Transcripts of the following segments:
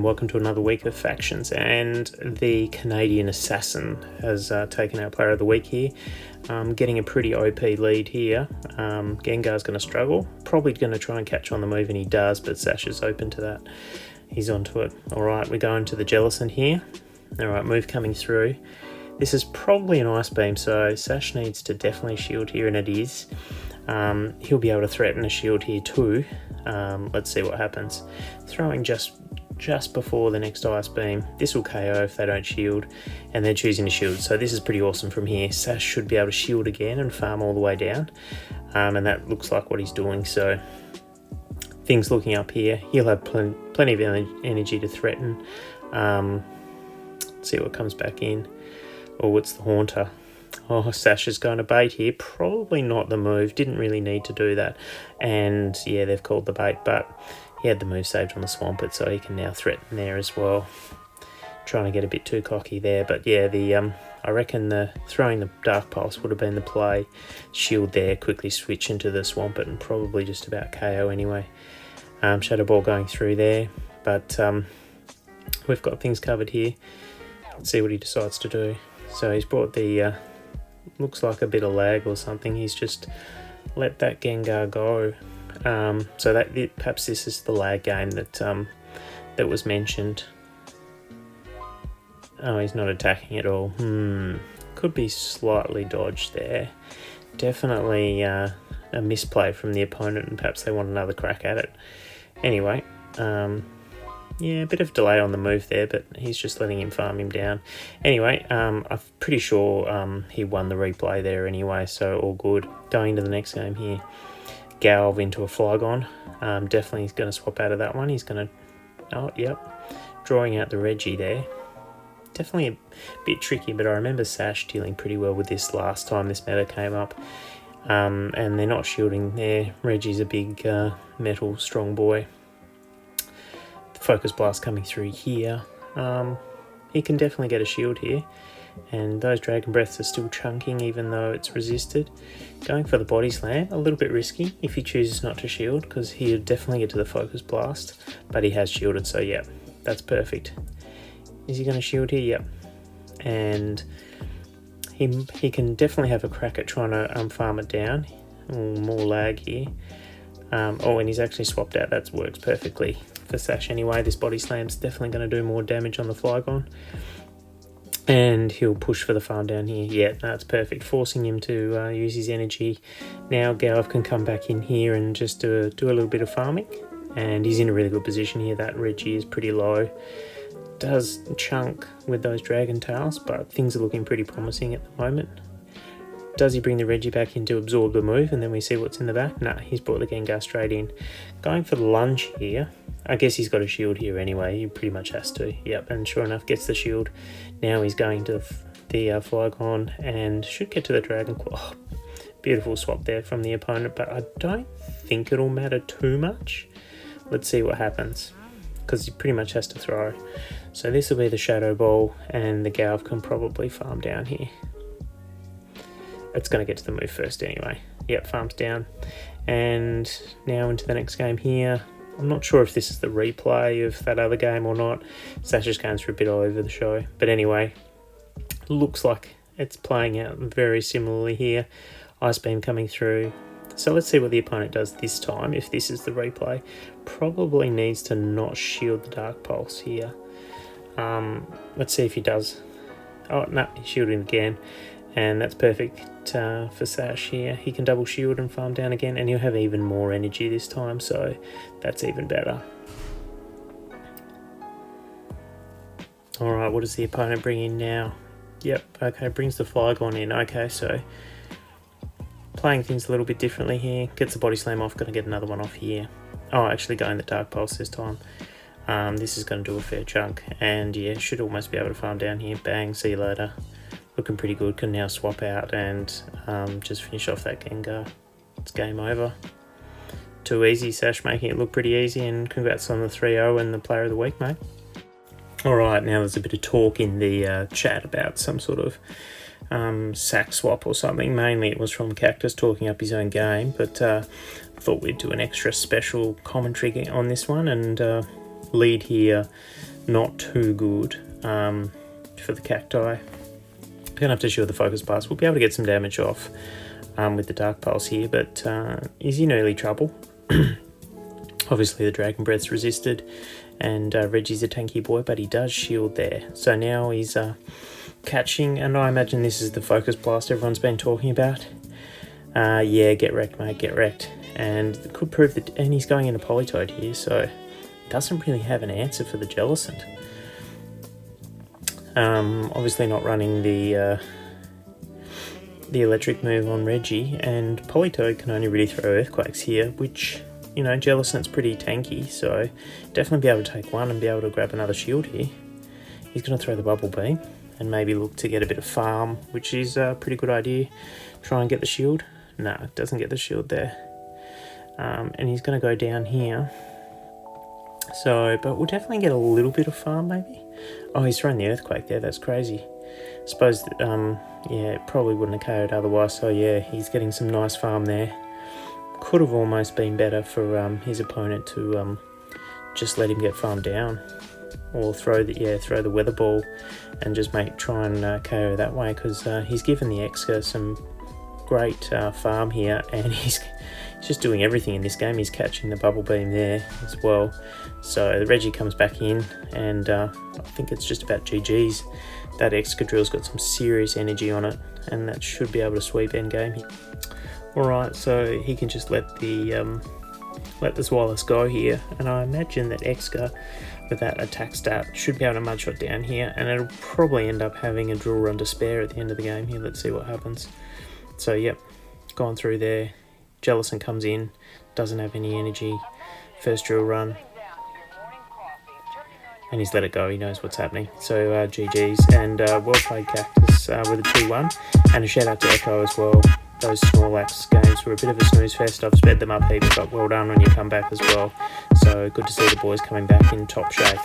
welcome to another week of Factions. And the Canadian Assassin has taken our Player of the Week here, getting a pretty OP lead here. Gengar's going to struggle, probably going to try and catch on the move, and he does, but Sash is open to that. He's onto it. Alright, we're going to the Jellicent here. Alright, move coming through. This is probably an Ice Beam, so Sash needs to definitely shield here, and it is. He'll be able to threaten a shield here too. Let's see what happens. Throwing just before the next Ice Beam. This will KO if they don't shield, and they're choosing to shield, so this is pretty awesome from here. Sash should be able to shield again and farm all the way down, and that looks like what he's doing, so things looking up here. He'll have plenty of energy to threaten. Let's see what comes back in. Oh, it's the Haunter. Oh, Sash is going to bait here. Probably not the move. Didn't really need to do that. And yeah, they've called the bait, but he had the move saved on the Swampert, so he can now threaten there as well. Trying to get a bit too cocky there, but yeah, I reckon throwing the Dark Pulse would have been the play. Shield there, quickly switch into the Swampert, and probably just about KO anyway. Shadow Ball going through there, but we've got things covered here. Let's see what he decides to do. So he's brought the looks like a bit of lag or something. He's just let that Gengar go. So that perhaps this is the lag game that was mentioned. Oh, he's not attacking at all. Could be slightly dodged there. Definitely a misplay from the opponent, and perhaps they want another crack at it. Anyway, yeah, a bit of delay on the move there, but he's just letting him farm him down. Anyway, I'm pretty sure he won the replay there anyway, so all good. Going to the next game here. Galv into a Flygon. Definitely he's going to swap out of that one. He's going to... Oh, yep. Drawing out the Reggie there. Definitely a bit tricky, but I remember Sash dealing pretty well with this last time this meta came up. And they're not shielding there. Reggie's a big metal strong boy. Focus Blast coming through here. He can definitely get a shield here, and those Dragon Breaths are still chunking even though it's resisted. Going for the Body Slam, a little bit risky if he chooses not to shield, because he'll definitely get to the Focus Blast, but he has shielded, so yeah, that's perfect. Is he going to shield here? Yep. And he can definitely have a crack at trying to farm it down. More lag here. Oh, and he's actually swapped out. That works perfectly for Sash anyway. This Body Slam's definitely going to do more damage on the Flygon. And he'll push for the farm down here. Yeah, that's perfect. Forcing him to use his energy. Now Galv can come back in here and just do a little bit of farming. And he's in a really good position here. That Reggie is pretty low. Does chunk with those Dragon Tails, but things are looking pretty promising at the moment. Does he bring the Reggie back in to absorb the move, and then we see what's in the back? Nah, he's brought the Gengar straight in. Going for the lunge here. I guess he's got a shield here anyway. He pretty much has to. Yep, and sure enough, gets the shield. Now he's going to the Flygon and should get to the Dragon Claw. Oh, beautiful swap there from the opponent, but I don't think it'll matter too much. Let's see what happens, because he pretty much has to throw. So this will be the Shadow Ball, and the Galv can probably farm down here. It's going to get to the move first anyway. Yep, farms down. And now into the next game here. I'm not sure if this is the replay of that other game or not. Sash is going through a bit all over the show. But anyway, looks like it's playing out very similarly here. Ice Beam coming through. So let's see what the opponent does this time, if this is the replay. Probably needs to not shield the Dark Pulse here. Let's see if he does. Oh, no, he's shielding again. And that's perfect for Sash here. He can double shield and farm down again, and he'll have even more energy this time, so that's even better. Alright, what does the opponent bring in now? Yep, okay, brings the Flygon in. Okay, so playing things a little bit differently here. Gets the Body Slam off, going to get another one off here. Oh, actually going the Dark Pulse this time. This is going to do a fair chunk, and yeah, should almost be able to farm down here. Bang, see you later. Looking pretty good. Can now swap out and just finish off that Gengar. It's game over. Too easy. Sash making it look pretty easy, and congrats on the 3-0 and the Player of the Week, mate. Alright, now there's a bit of talk in the chat about some sort of sack swap or something. Mainly it was from Cactus talking up his own game, but I thought we'd do an extra special commentary on this one and lead here not too good for the cacti. Gonna have to shield the focus blast. We'll be able to get some damage off with the Dark Pulse here, but he's in early trouble. Obviously the Dragon Breath's resisted, and Reggie's a tanky boy, but he does shield there. So now he's catching, and I imagine this is the focus blast everyone's been talking about. Yeah, get wrecked, mate, get wrecked. And it could prove that, and he's going into Politoed here, so doesn't really have an answer for the Jellicent. Obviously not running the electric move on Reggie, and Politoed can only really throw Earthquakes here, which, you know, Jellicent's pretty tanky, so definitely be able to take one and be able to grab another shield here. He's going to throw the Bubble Beam and maybe look to get a bit of farm, which is a pretty good idea. Try and get the shield. No, it doesn't get the shield there. And he's going to go down here. So, but we'll definitely get a little bit of farm maybe. Oh, he's throwing the Earthquake there, that's crazy. I suppose, yeah, it probably wouldn't have KO'd otherwise, so yeah, he's getting some nice farm there. Could have almost been better for his opponent to just let him get farmed down, or throw the Weather Ball and just try and KO that way, because he's given the Exca some great farm here, and he's just doing everything in this game. He's catching the Bubble Beam there as well. So the Reggie comes back in, and I think it's just about GG's. That Excadrill's got some serious energy on it, and that should be able to sweep endgame. Alright, so he can just let the Zweilous go here, and I imagine that Exca, with that attack stat, should be able to mudshot down here, and it'll probably end up having a Drill Run to spare at the end of the game here. Let's see what happens. So yep, gone through there. Jellicent comes in, doesn't have any energy. First Drill Run, and he's let it go. He knows what's happening. So GG's, and well played Cactus with a 2-1, and a shout out to Echo as well. Those Snorlax games were a bit of a snooze fest. I've sped them up heaps, but well done on your comeback as well. So good to see the boys coming back in top shape.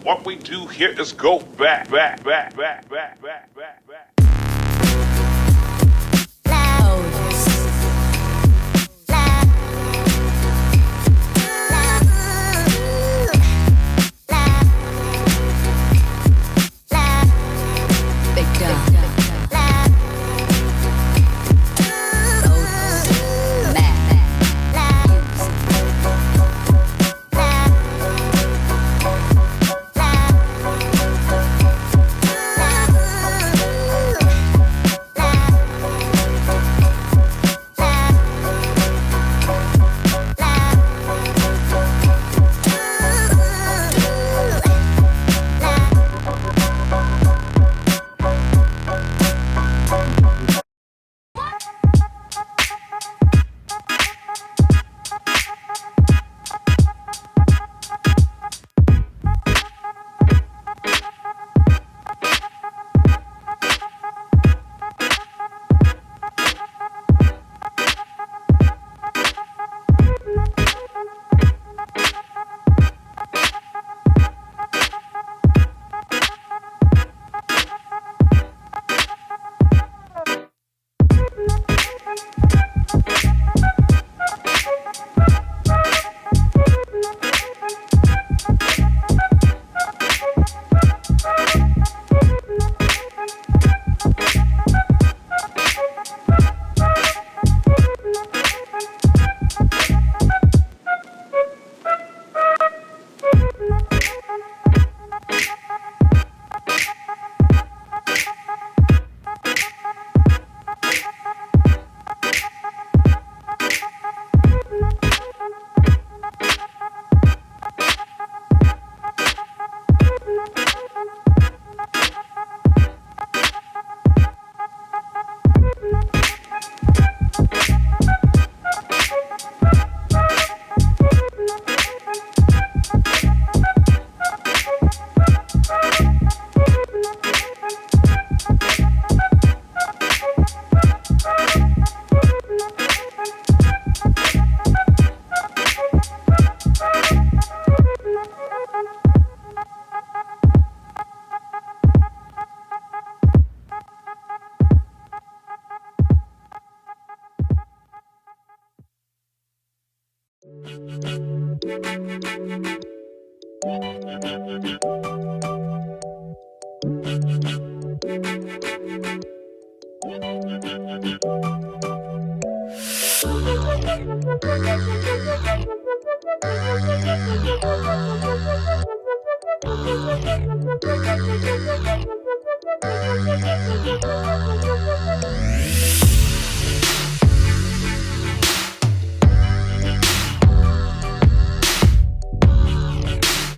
What we do here is go back.